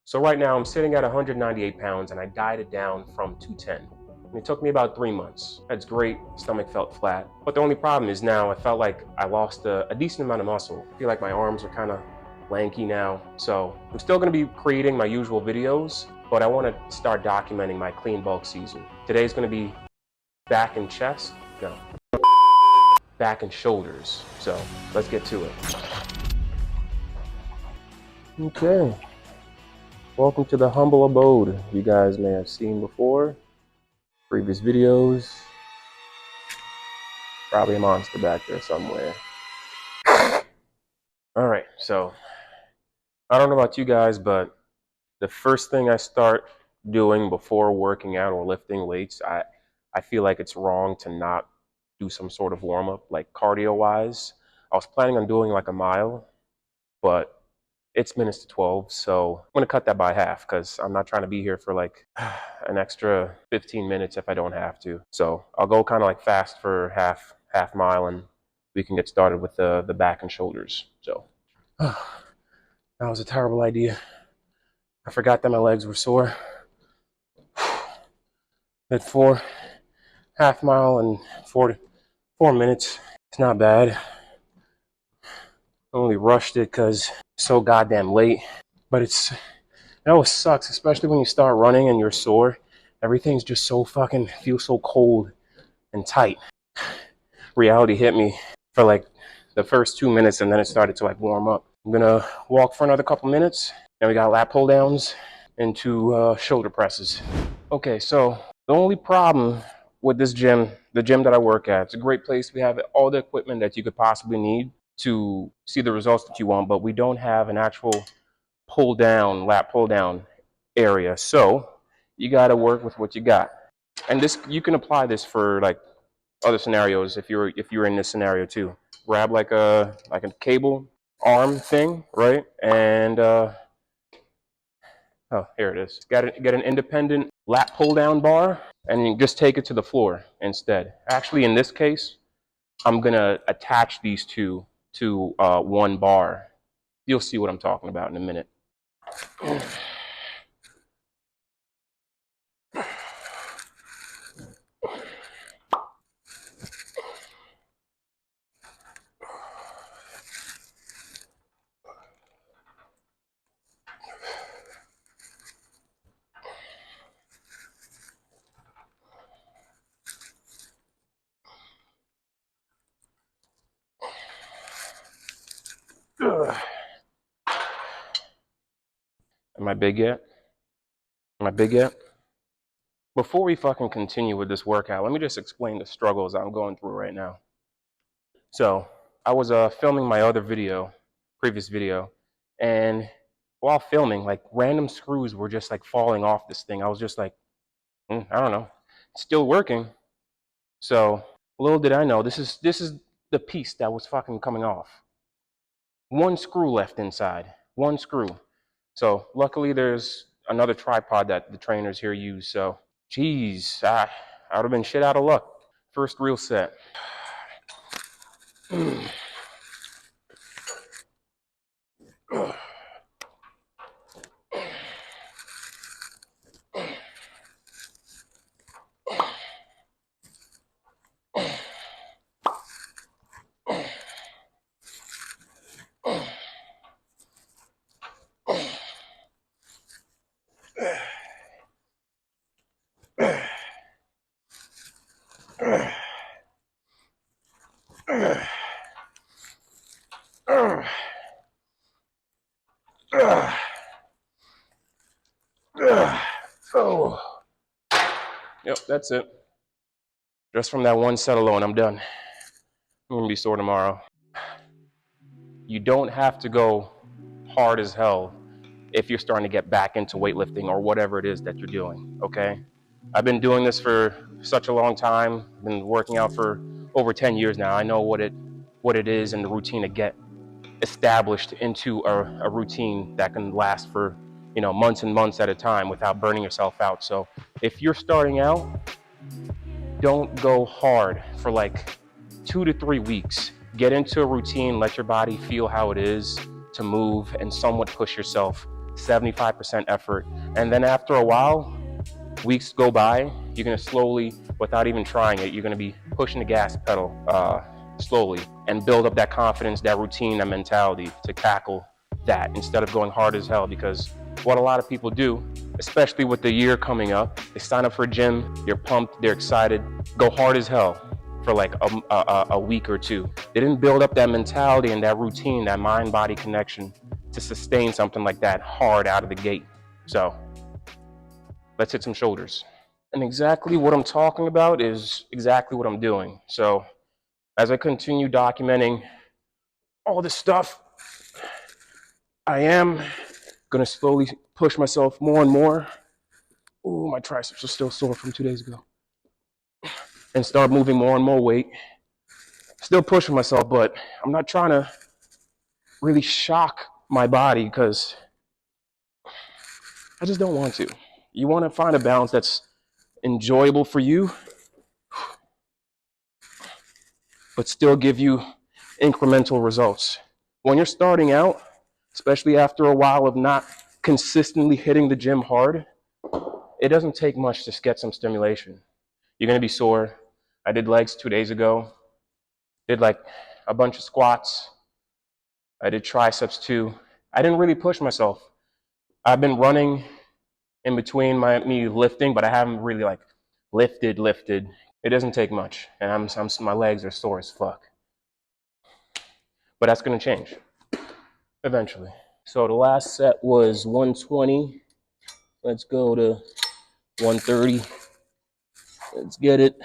So right now I'm sitting at 198 pounds and I dieted down from 210. And it took me about 3 months. That's great, stomach felt flat. But the only problem is now I felt like I lost a decent amount of muscle. I feel like my arms are kind of lanky now. So I'm still gonna be creating my usual videos, but I wanna start documenting my clean bulk season. Today's gonna be back and chest, no, back and shoulders. So let's get to it. Okay. Welcome to the humble abode you guys may have seen before. Previous videos. Probably a monster back there somewhere. Alright, so I don't know about you guys, but the first thing I start doing before working out or lifting weights, I feel like it's wrong to not do some sort of warm-up, like cardio-wise. I was planning on doing like a mile, but it's minutes to 12, so I'm gonna cut that by half because I'm not trying to be here for like an extra 15 minutes if I don't have to. So I'll go kind of like fast for half mile and we can get started with the back and shoulders. So that was a terrible idea. I forgot that my legs were sore. At 4 half mile and 4 minutes. It's not bad. I only rushed it because it's so goddamn late. But it always sucks, especially when you start running and you're sore. Everything's just so fucking feels so cold and tight. Reality hit me for like the first 2 minutes and then it started to like warm up. I'm gonna walk for another couple minutes. Then we got lat pull downs into shoulder presses. Okay, so the only problem with this gym, the gym that I work at, it's a great place. We have all the equipment that you could possibly need to see the results that you want, but we don't have an actual pull down, lat pull down area. So you got to work with what you got. And this, you can apply this for like other scenarios if you're in this scenario too. Grab like a cable arm thing, right? And oh, here it is. Get an independent lat pull down bar and you just take it to the floor instead. Actually, in this case, I'm gonna attach these two to one bar. You'll see what I'm talking about in a minute. Am I big yet? Am I big yet? Before we fucking continue with this workout, let me just explain the struggles I'm going through right now. So I was filming my other video, previous video, and while filming, like random screws were just like falling off this thing. I was just like, I don't know, it's still working. So little did I know, this is the piece that was fucking coming off. One screw left inside, one screw. So luckily there's another tripod that the trainers here use. So, geez, I would have been shit out of luck. First real set. Oh. Yep, that's it. Just from that one set alone, I'm done. I'm gonna be sore tomorrow. You don't have to go hard as hell if you're starting to get back into weightlifting or whatever it is that you're doing, okay? I've been doing this for such a long time, been working out for over 10 years now. I know what it is and the routine to get established into a routine that can last for, you know, months and months at a time without burning yourself out. So if you're starting out, don't go hard for like 2 to 3 weeks. Get into a routine, let your body feel how it is to move and somewhat push yourself 75% effort. And then after a while, weeks go by, you're gonna slowly, without even trying it, you're gonna be pushing the gas pedal slowly and build up that confidence, that routine, that mentality to tackle that instead of going hard as hell. Because what a lot of people do, especially with the year coming up, they sign up for a gym, they're pumped, they're excited, go hard as hell for like a week or two. They didn't build up that mentality and that routine, that mind-body connection to sustain something like that hard out of the gate. So let's hit some shoulders. And exactly what I'm talking about is exactly what I'm doing. So as I continue documenting all this stuff, I am gonna slowly push myself more and more. Ooh, my triceps are still sore from 2 days ago. And start moving more and more weight. Still pushing myself, but I'm not trying to really shock my body because I just don't want to. You want to find a balance that's enjoyable for you, but still give you incremental results. When you're starting out, especially after a while of not consistently hitting the gym hard, it doesn't take much to get some stimulation. You're gonna be sore. I did legs 2 days ago. Did like a bunch of squats. I did triceps too. I didn't really push myself. I've been running in between me lifting, but I haven't really like lifted. It doesn't take much, and my legs are sore as fuck. But that's gonna change eventually. So the last set was 120. Let's go to 130. Let's get it.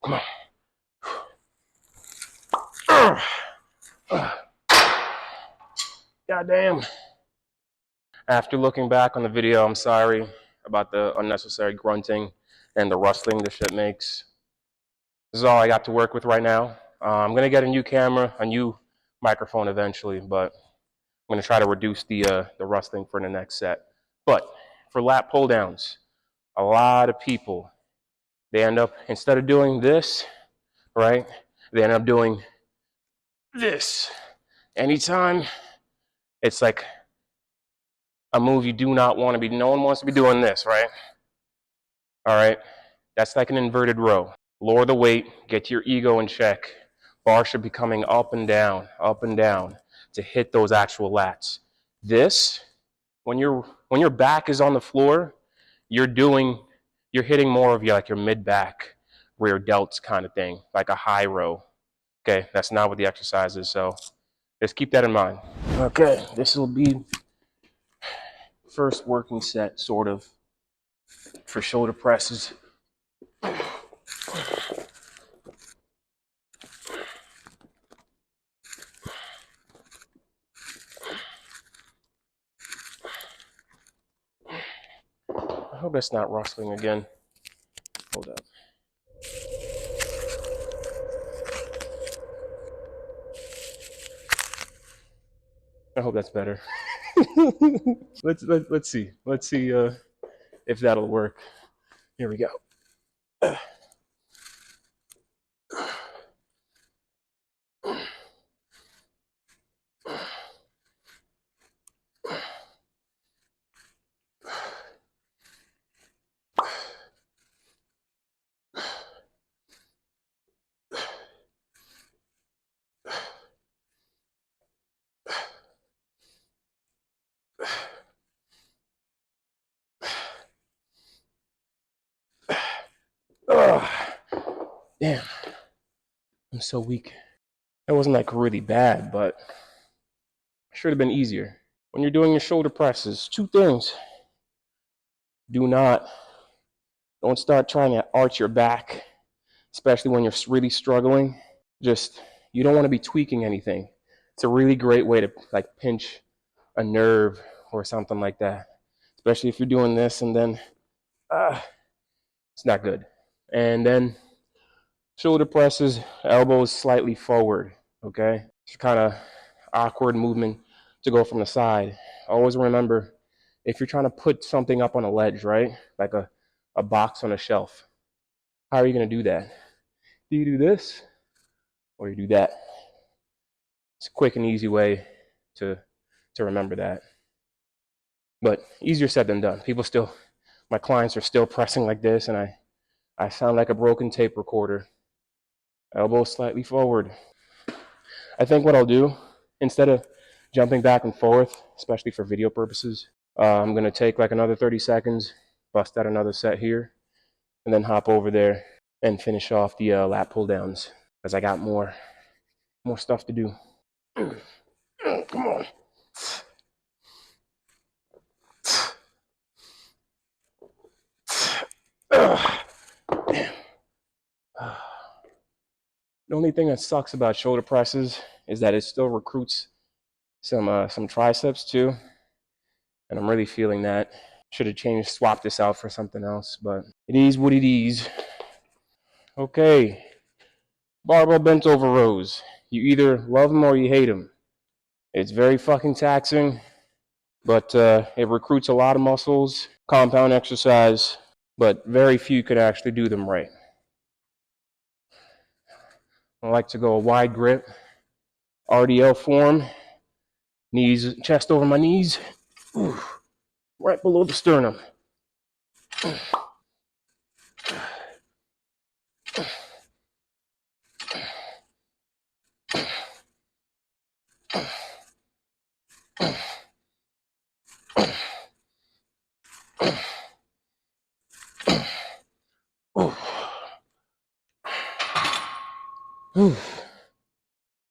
Come on. Goddamn. After looking back on the video, I'm sorry about the unnecessary grunting and the rustling this shit makes. This is all I got to work with right now. I'm gonna get a new camera, a new microphone eventually, but I'm gonna try to reduce the rustling for the next set. But for lat pull downs, a lot of people, they end up, instead of doing this, right, they end up doing this. Anytime, it's like a move you do not want to be, no one wants to be doing this, right? All right, that's like an inverted row. Lower the weight, get your ego in check. Bar should be coming up and down to hit those actual lats. This, when your back is on the floor, you're hitting more of your mid back, rear delts kind of thing, like a high row. Okay, that's not what the exercise is, so just keep that in mind. Okay, this will be first working set, sort of, for shoulder presses. I hope that's not rustling again. Hold up. I hope that's better. Let's see. Let's see if that'll work. Here we go. Damn, I'm so weak. That wasn't like really bad, but it should have been easier. When you're doing your shoulder presses, two things. Don't start trying to arch your back, especially when you're really struggling. You don't want to be tweaking anything. It's a really great way to like pinch a nerve or something like that. Especially if you're doing this and then it's not good. And then shoulder presses, elbows slightly forward, okay? It's kind of awkward movement to go from the side. Always remember, if you're trying to put something up on a ledge, right? Like a box on a shelf, how are you going to do that? Do you do this or you do that? It's a quick and easy way to remember that. But easier said than done. My clients are still pressing like this, and I sound like a broken tape recorder. Elbow slightly forward. I think what I'll do, instead of jumping back and forth, especially for video purposes, I'm going to take like another 30 seconds, bust out another set here, and then hop over there and finish off the lat pull downs, because I got more stuff to do. Come on. Damn. The only thing that sucks about shoulder presses is that it still recruits some triceps too, and I'm really feeling that. Should have swapped this out for something else, but it is what it is. Okay, barbell bent over rows. You either love them or you hate them. It's very fucking taxing, but it recruits a lot of muscles, compound exercise, but very few could actually do them right. I like to go a wide grip, RDL form, knees, chest over my knees, right below the sternum.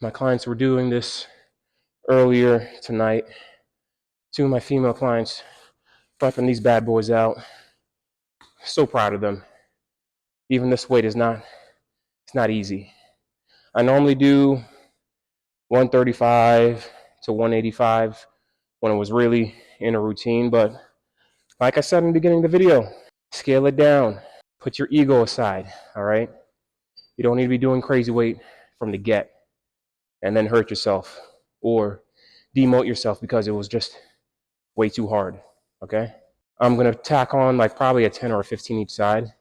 My clients were doing this earlier tonight. Two of my female clients prepping these bad boys out. So proud of them. Even this weight it's not easy. I normally do 135 to 185 when it was really in a routine, but like I said in the beginning of the video, scale it down. Put your ego aside, all right? You don't need to be doing crazy weight from the get and then hurt yourself or demote yourself because it was just way too hard, okay? I'm going to tack on like probably a 10 or a 15 each side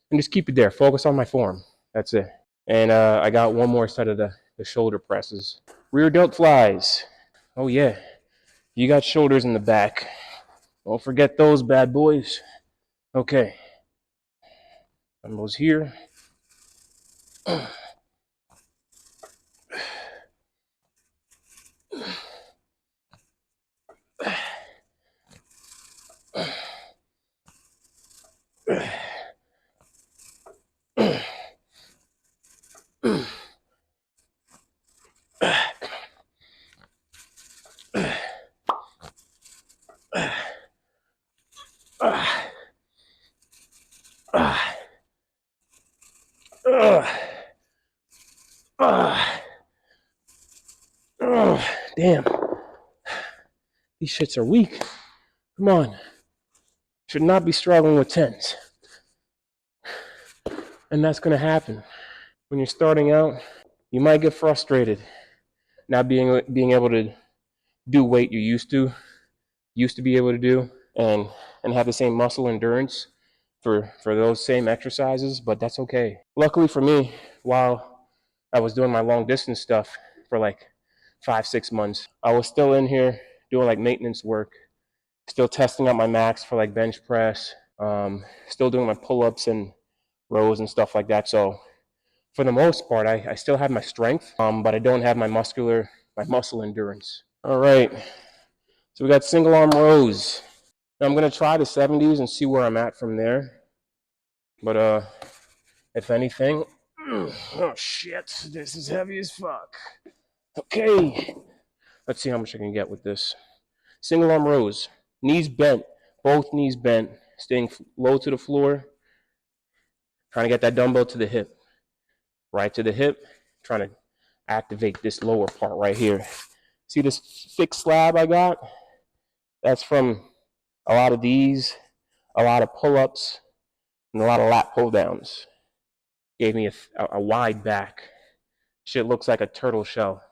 and just keep it there. Focus on my form. That's it. And I got one more set of the shoulder presses. Rear delt flies. Oh, yeah. You got shoulders in the back. Don't forget those bad boys. Okay. Elbows here. Damn. These shits are weak. Come on. Should not be struggling with 10s. And that's going to happen. When you're starting out, you might get frustrated not being able to do weight you used to be able to do and have the same muscle endurance for those same exercises, but that's okay. Luckily for me, while I was doing my long distance stuff for like 5-6 months, I was still in here doing like maintenance work, still testing out my max for like bench press, still doing my pull-ups and rows and stuff like that. So for the most part, I still have my strength, but I don't have my muscle endurance. All right, so we got single arm rows. Now I'm gonna try the 70s and see where I'm at from there. But if anything, oh shit, this is heavy as fuck. Okay, let's see how much I can get with this. Single arm rows, knees bent, both knees bent, staying low to the floor, trying to get that dumbbell to the hip. Right to the hip, trying to activate this lower part right here. See this thick slab I got? That's from a lot of these, a lot of pull-ups, and a lot of lat pull-downs. Gave me a wide back. Shit looks like a turtle shell.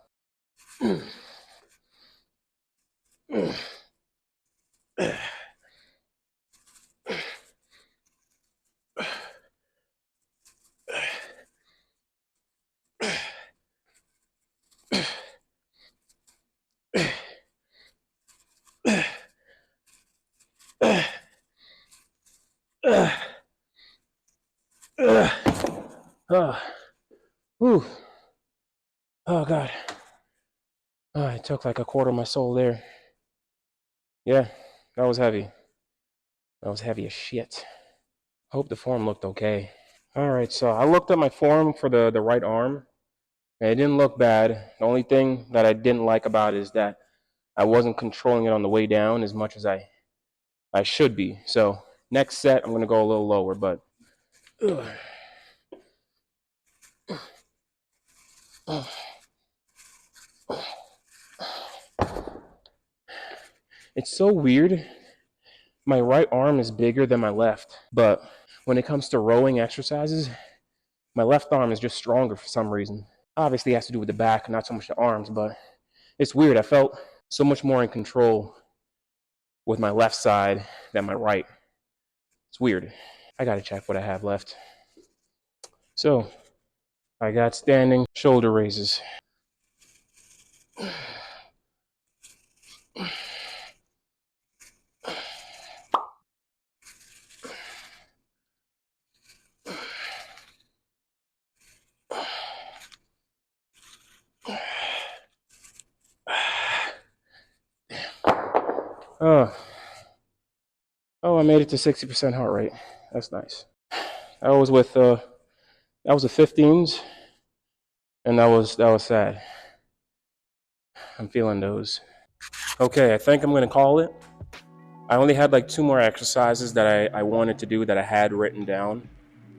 Whew. Oh, God. Oh, I took like a quarter of my soul there. Yeah, that was heavy. That was heavy as shit. Hope the form looked okay. All right, so I looked at my form for the right arm, and it didn't look bad. The only thing that I didn't like about it is that I wasn't controlling it on the way down as much as I should be. So next set, I'm going to go a little lower, but it's so weird. My right arm is bigger than my left, but when it comes to rowing exercises, my left arm is just stronger for some reason. Obviously, it has to do with the back, not so much the arms, but it's weird. I felt so much more in control with my left side than my right. It's weird. I gotta check what I have left. So, I got standing shoulder raises. Oh, I made it to 60% heart rate. That's nice. That was with that was the 15s, and that was sad. I'm feeling those. Okay, I think I'm gonna call it. I only had like 2 more exercises that I wanted to do that I had written down.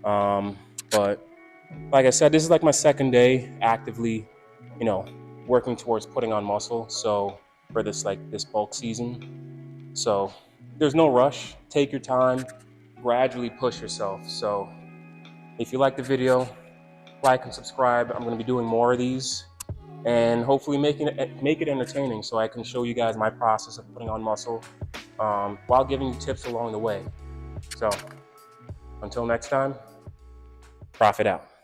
But like I said, this is like my second day actively, working towards putting on muscle. So for this bulk season, so there's no rush. Take your time, gradually push yourself. So if you like the video, like and subscribe. I'm going to be doing more of these, and hopefully make it entertaining, so I can show you guys my process of putting on muscle, while giving you tips along the way. So until next time, Profitt out.